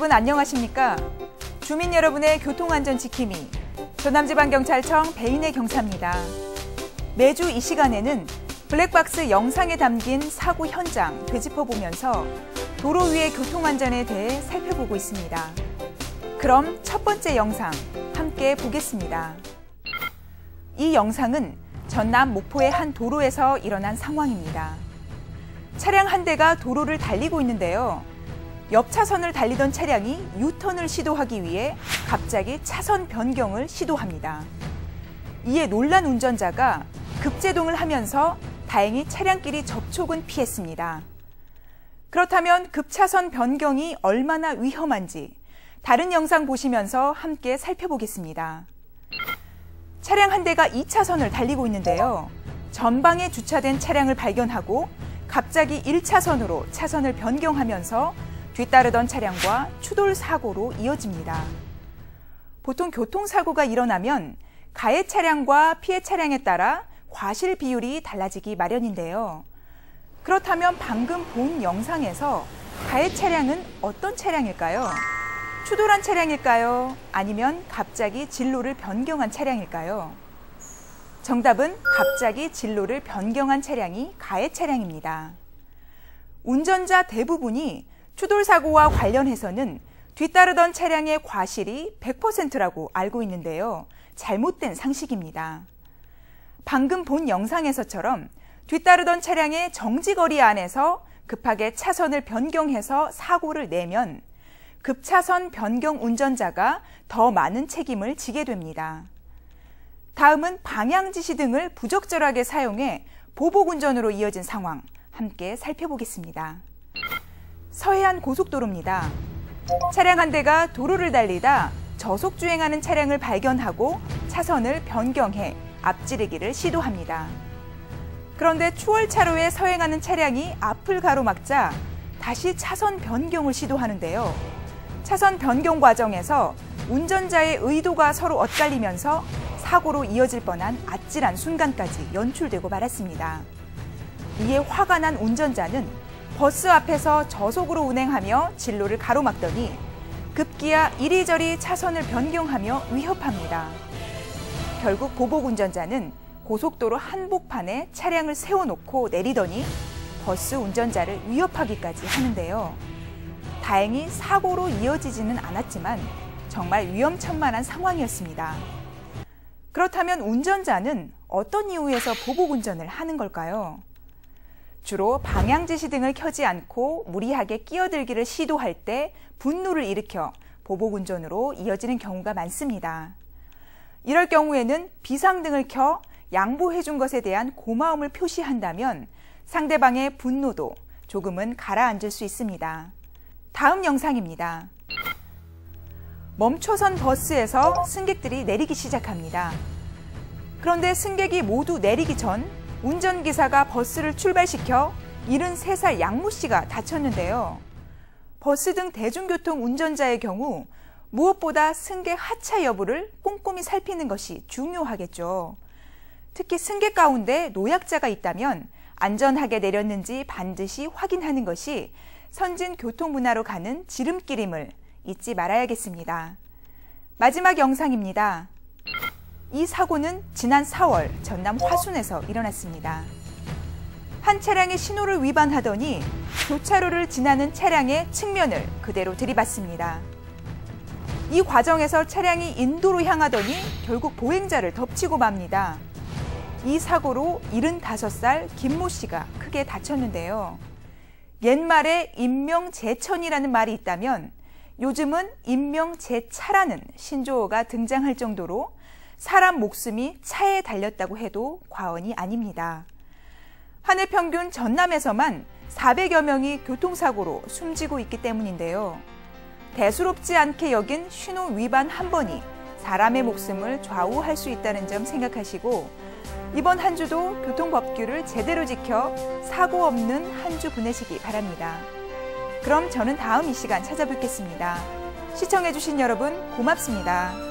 여러분 안녕하십니까? 주민 여러분의 교통안전 지킴이 전남지방경찰청 배인혜 경사입니다. 매주 이 시간에는 블랙박스 영상에 담긴 사고 현장 되짚어보면서 도로 위의 교통안전에 대해 살펴보고 있습니다. 그럼 첫 번째 영상 함께 보겠습니다. 이 영상은 전남 목포의 한 도로에서 일어난 상황입니다. 차량 한 대가 도로를 달리고 있는데요. 옆 차선을 달리던 차량이 유턴을 시도하기 위해 갑자기 차선 변경을 시도합니다. 이에 놀란 운전자가 급제동을 하면서 다행히 차량끼리 접촉은 피했습니다. 그렇다면 급차선 변경이 얼마나 위험한지 다른 영상 보시면서 함께 살펴보겠습니다. 차량 한 대가 2차선을 달리고 있는데요. 전방에 주차된 차량을 발견하고 갑자기 1차선으로 차선을 변경하면서 뒤따르던 차량과 추돌 사고로 이어집니다. 보통 교통사고가 일어나면 가해 차량과 피해 차량에 따라 과실 비율이 달라지기 마련인데요. 그렇다면 방금 본 영상에서 가해 차량은 어떤 차량일까요? 추돌한 차량일까요? 아니면 갑자기 진로를 변경한 차량일까요? 정답은 갑자기 진로를 변경한 차량이 가해 차량입니다. 운전자 대부분이 추돌 사고와 관련해서는 뒤따르던 차량의 과실이 100%라고 알고 있는데요. 잘못된 상식입니다. 방금 본 영상에서처럼 뒤따르던 차량의 정지거리 안에서 급하게 차선을 변경해서 사고를 내면 급차선 변경 운전자가 더 많은 책임을 지게 됩니다. 다음은 방향지시 등을 부적절하게 사용해 보복운전으로 이어진 상황 함께 살펴보겠습니다. 서해안 고속도로입니다. 차량 한 대가 도로를 달리다 저속주행하는 차량을 발견하고 차선을 변경해 앞지르기를 시도합니다. 그런데 추월차로에 서행하는 차량이 앞을 가로막자 다시 차선 변경을 시도하는데요. 차선 변경 과정에서 운전자의 의도가 서로 엇갈리면서 사고로 이어질 뻔한 아찔한 순간까지 연출되고 말았습니다. 이에 화가 난 운전자는 버스 앞에서 저속으로 운행하며 진로를 가로막더니 급기야 이리저리 차선을 변경하며 위협합니다. 결국 보복운전자는 고속도로 한복판에 차량을 세워놓고 내리더니 버스 운전자를 위협하기까지 하는데요. 다행히 사고로 이어지지는 않았지만 정말 위험천만한 상황이었습니다. 그렇다면 운전자는 어떤 이유에서 보복운전을 하는 걸까요? 주로 방향지시 등을 켜지 않고 무리하게 끼어들기를 시도할 때 분노를 일으켜 보복운전으로 이어지는 경우가 많습니다. 이럴 경우에는 비상등을 켜 양보해준 것에 대한 고마움을 표시한다면 상대방의 분노도 조금은 가라앉을 수 있습니다. 다음 영상입니다. 멈춰선 버스에서 승객들이 내리기 시작합니다. 그런데 승객이 모두 내리기 전 운전기사가 버스를 출발시켜 73살 양모 씨가 다쳤는데요. 버스 등 대중교통 운전자의 경우 무엇보다 승객 하차 여부를 꼼꼼히 살피는 것이 중요하겠죠. 특히 승객 가운데 노약자가 있다면 안전하게 내렸는지 반드시 확인하는 것이 선진 교통문화로 가는 지름길임을 잊지 말아야겠습니다. 마지막 영상입니다. 이 사고는 지난 4월 전남 화순에서 일어났습니다. 한 차량이 신호를 위반하더니 교차로를 지나는 차량의 측면을 그대로 들이받습니다. 이 과정에서 차량이 인도로 향하더니 결국 보행자를 덮치고 맙니다. 이 사고로 75살 김모 씨가 크게 다쳤는데요. 옛말에 인명재천이라는 말이 있다면 요즘은 인명재차라는 신조어가 등장할 정도로 사람 목숨이 차에 달렸다고 해도 과언이 아닙니다. 한 해 평균 전남에서만 400여 명이 교통사고로 숨지고 있기 때문인데요. 대수롭지 않게 여긴 신호 위반 한 번이 사람의 목숨을 좌우할 수 있다는 점 생각하시고 이번 한 주도 교통법규를 제대로 지켜 사고 없는 한 주 보내시기 바랍니다. 그럼 저는 다음 이 시간 찾아뵙겠습니다. 시청해주신 여러분 고맙습니다.